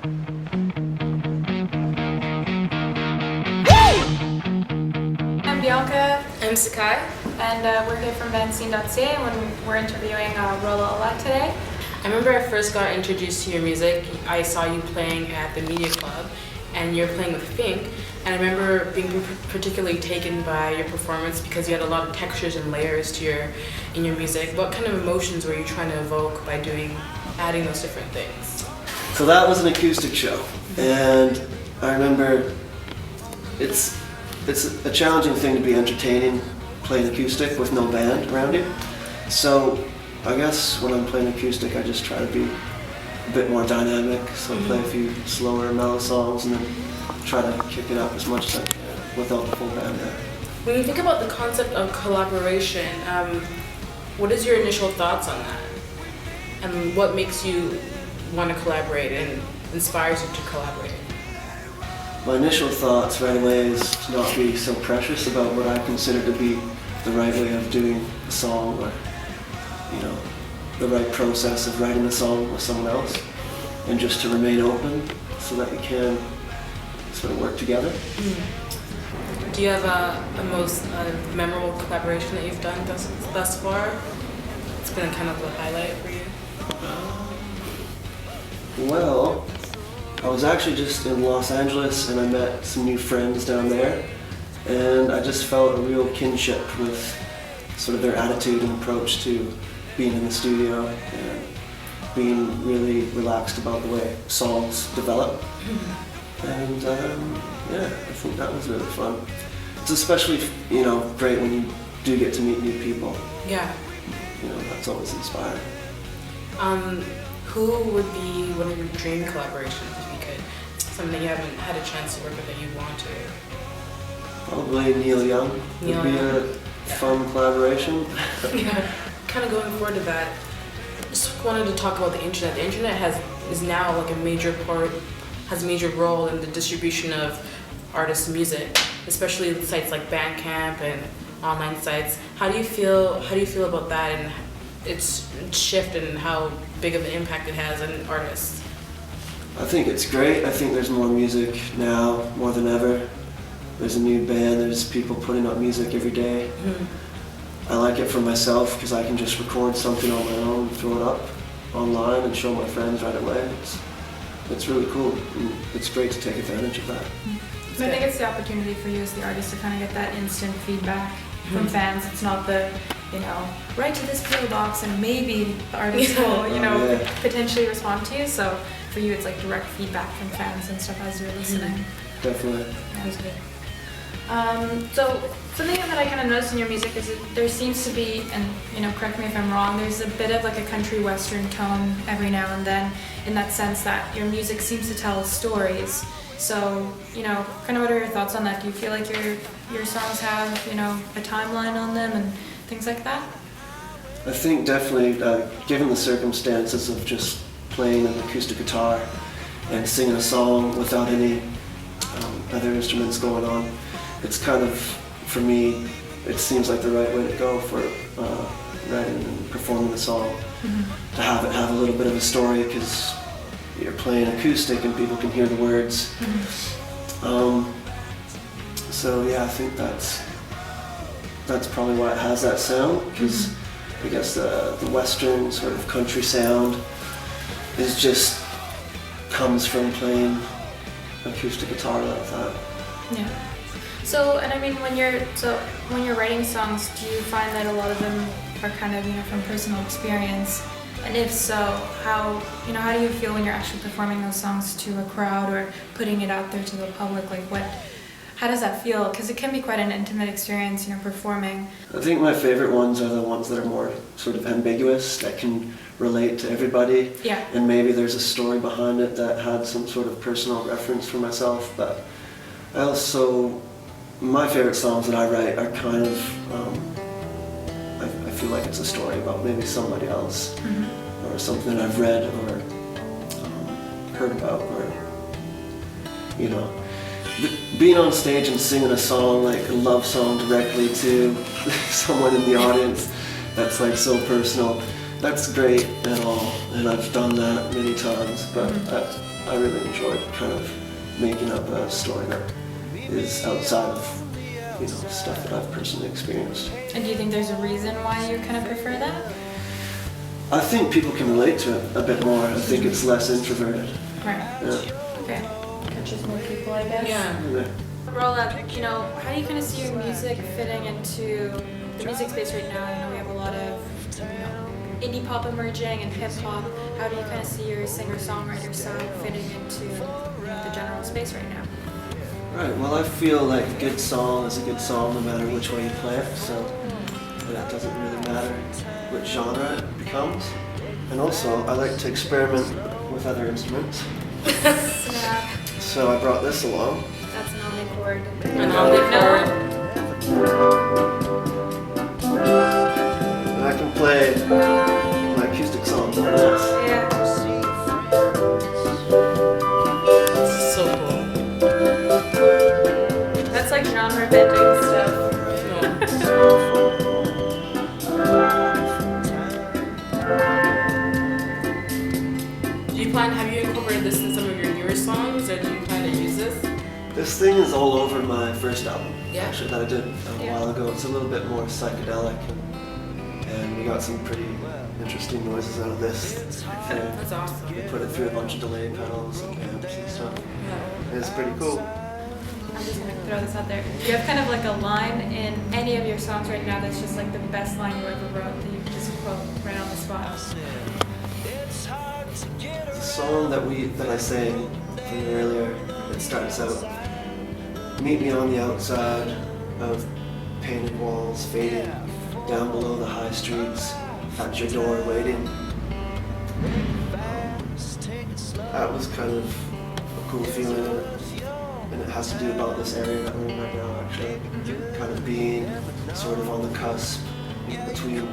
I'm Bianca, I'm Sakai. and we're here from Vanscene.ca, and we're interviewing Rolla Olak today. I remember I first got introduced to your music. I saw you playing at the Media Club, and you're playing with Fink. And I remember being particularly taken by your performance because you had a lot of textures and layers to in your music. What kind of emotions were you trying to evoke by adding those different things? So that was an acoustic show, and I remember it's a challenging thing to be entertaining playing acoustic with no band around you. So I guess when I'm playing acoustic, I just try to be a bit more dynamic. So I play a few slower, mellow songs and then try to kick it up as much as I can without the full band there. When you think about the concept of collaboration, what is your initial thoughts on that? And what makes you want to collaborate and inspires you to collaborate? My initial thoughts right away is to not be so precious about what I consider to be the right way of doing a song, or the right process of writing a song with someone else, and just to remain open so that you can sort of work together. Do you have a most memorable collaboration that you've done thus far? It's been kind of a highlight for you. Well, I was actually just in Los Angeles and I met some new friends down there, and I just felt a real kinship with sort of their attitude and approach to being in the studio and being really relaxed about the way songs develop. And I think that was really fun. It's especially great when you do get to meet new people. Yeah. That's always inspiring. Who would be one of your dream collaborations if you could? Something that you haven't had a chance to work with that you want to? Probably Neil Young would be a fun collaboration. Yeah. Kind of going forward to that, just wanted to talk about the internet. The internet is now like has a major role in the distribution of artists' music, especially sites like Bandcamp and online sites. How do you feel about that and its shift and how big of an impact it has on artists? I think it's great. I think there's more music now, more than ever. There's a new band, there's people putting up music every day. I like it for myself because I can just record something on my own and throw it up online and show my friends right away. It's really cool. It's great to take advantage of that. So I think it's the opportunity for you as the artist to kind of get that instant feedback from fans. It's not the, write to this PO box and maybe the artist will, potentially respond to you. So for you, it's like direct feedback from fans and stuff as you're listening. Definitely. Yeah, that's good. So something that I kind of noticed in your music is that there seems to be, and correct me if I'm wrong, there's a bit of like a country western tone every now and then, in that sense that your music seems to tell stories. So, kind of what are your thoughts on that? Do you feel like your songs have, a timeline on them and things like that? I think definitely, given the circumstances of just playing an acoustic guitar and singing a song without any other instruments going on, it's kind of, for me, it seems like the right way to go for writing and performing the song. To have it have a little bit of a story, because you're playing acoustic and people can hear the words. So yeah, I think that's probably why it has that sound, because I guess the western sort of country sound comes from playing acoustic guitar like that. Yeah. So, and I mean, when you're writing songs, do you find that a lot of them are kind of, from personal experience? And if so, how do you feel when you're actually performing those songs to a crowd or putting it out there to the public? How does that feel? Because it can be quite an intimate experience, performing. I think my favorite ones are the ones that are more sort of ambiguous, that can relate to everybody. Yeah. And maybe there's a story behind it that had some sort of personal reference for myself. But my favorite songs that I write are kind of, I feel like it's a story about maybe somebody else, or something that I've read or heard about, or being on stage and singing a song, like a love song directly to someone in the audience, that's like so personal. That's great and all, and I've done that many times, but I really enjoyed kind of making up a story that is outside of, stuff that I've personally experienced. And do you think there's a reason why you kind of prefer that? I think people can relate to it a bit more. I think it's less introverted. Right. Yeah. Okay. Catches more people, I guess. Yeah. Rolla, how do you kind of see your music fitting into the music space right now? We have a lot of, indie pop emerging and hip hop. How do you kind of see your singer-songwriter side fitting into the general space right now? Right, well, I feel like a good song is a good song no matter which way you play it, so that doesn't really matter what genre it becomes. And also, I like to experiment with other instruments. Snap. So I brought this along. That's an omnichord. An omnichord. And I can play my acoustic songs on this. Yeah. So cool. That's like genre bending stuff. Have you incorporated this in some of your newer songs, or do you plan to use this? This thing is all over my first album, Yeah. actually, that I did a while ago. It's a little bit more psychedelic, and we got some pretty interesting noises out of this. That's awesome. We put it through a bunch of delay pedals and amps and stuff. Yeah. It's pretty cool. I'm just gonna throw this out there. Do you have kind of like a line in any of your songs right now that's just like the best line you ever wrote that you can just quote right on the spot? The song that I sang from earlier, it starts out, meet me on the outside of painted walls fading, down below the high streets, at your door waiting. That was kind of a cool feeling, and it has to do about this area that we're in right now, actually. Kind of being sort of on the cusp between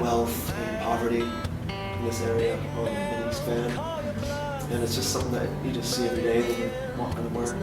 wealth and poverty in this area in East Van. And it's just something that you just see every day when you're walking to work.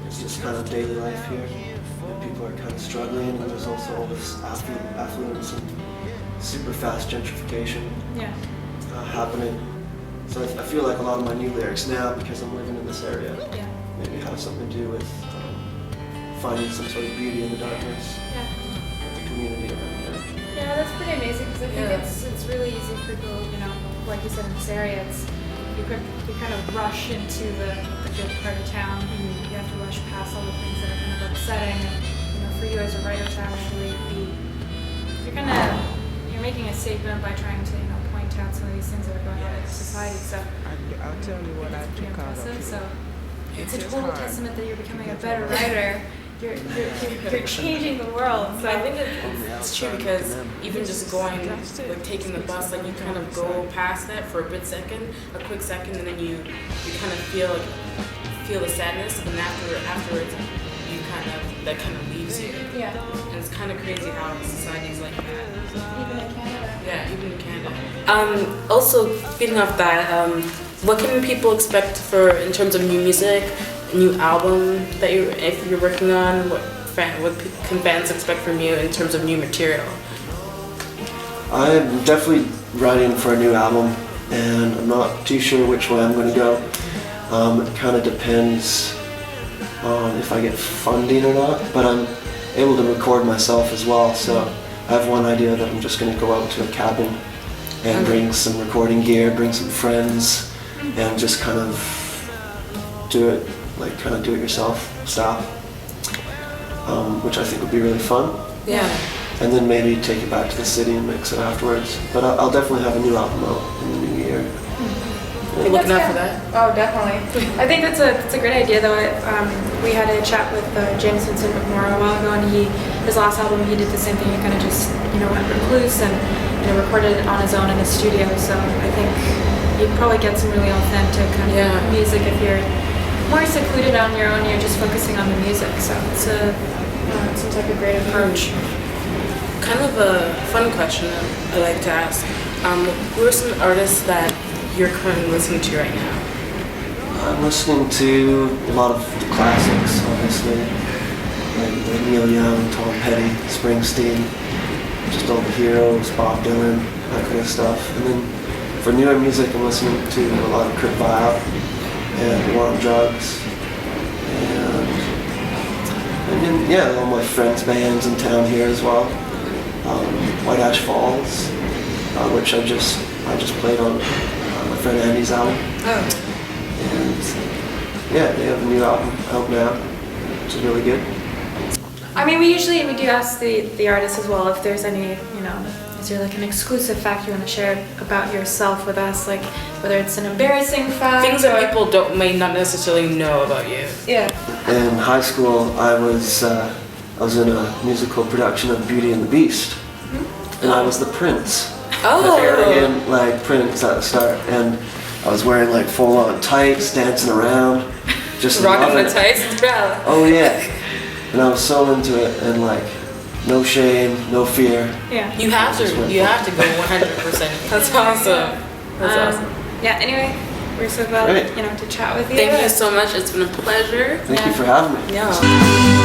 It's just kind of daily life here. And people are kind of struggling, and there's also all this affluence and super fast gentrification happening. So I feel like a lot of my new lyrics now, because I'm living in this area, maybe have something to do with finding some sort of beauty in the darkness, the community around here. Yeah, that's pretty amazing because I think it's really easy for people, like you said in this area, you kind of rush into the good part of town. You have to rush past all the things that are kind of upsetting. And for you as a writer to actually you're making a statement by trying to point out some of these things that are going on in society. So I'll tell you what I pretty took out impressive. of So it. it's a total testament that you're becoming a better writer. You're changing the world. So I think it's true because even just going, like taking the bus, like you kind of go past that for a quick second, and then you kind of feel the sadness, and afterwards that kind of leaves you. Yeah. And it's kind of crazy how society's like that. Even in Canada. Yeah, even in Canada. Also, feeding off that, what can people expect in terms of new music, new album that if you're working on? What can fans expect from you in terms of new material? I'm definitely writing for a new album, and I'm not too sure which way I'm going to go. It kind of depends on if I get funding or not, but I'm able to record myself as well, so I have one idea that I'm just going to go out to a cabin and bring some recording gear, bring some friends, and just kind of do it, like kind of do it yourself style, which I think would be really fun. Yeah. And then maybe take it back to the city and mix it afterwards. But I'll definitely have a new album out in the new year. You're looking out for that? Oh, definitely. I think that's a great idea, though. We had a chat with James Vincent McMorrow a while ago, and his last album, he did the same thing. He kind of just, went recluse and recorded it on his own in his studio. So I think you'd probably get some really authentic kind of music if you're more secluded on your own. You're just focusing on the music. So it seems like a great approach. Kind of a fun question I like to ask. Who are some artists that you're currently listening to right now? I'm listening to a lot of the classics, obviously, like Neil Young, Tom Petty, Springsteen, just all the heroes, Bob Dylan, that kind of stuff. And then for newer music, I'm listening to a lot of Kurt Vile and War on Drugs. And then, yeah, all my friends' bands in town here as well. White Ash Falls, which I just played on my friend Andy's album. Oh. And yeah, they have a new album out now, which is really good. I mean, we do ask the artists as well if there's any, is there like an exclusive fact you want to share about yourself with us, like whether it's an embarrassing fact, Things that people may not necessarily know about you. Yeah. In high school, I was in a musical production of Beauty and the Beast, and I was the prince. Oh. The arrogant, like, prince at the start, and I was wearing like full-on tights, dancing around, just Rocking loving the it. tights. Yeah. Oh yeah, and I was so into it, and like, no shame, no fear. Yeah. You have to go 100%. That's awesome. That's awesome. Yeah. Anyway, we're so glad Great. to chat with you. Thank you so much. It's been a pleasure. Thank you for having me. Yeah.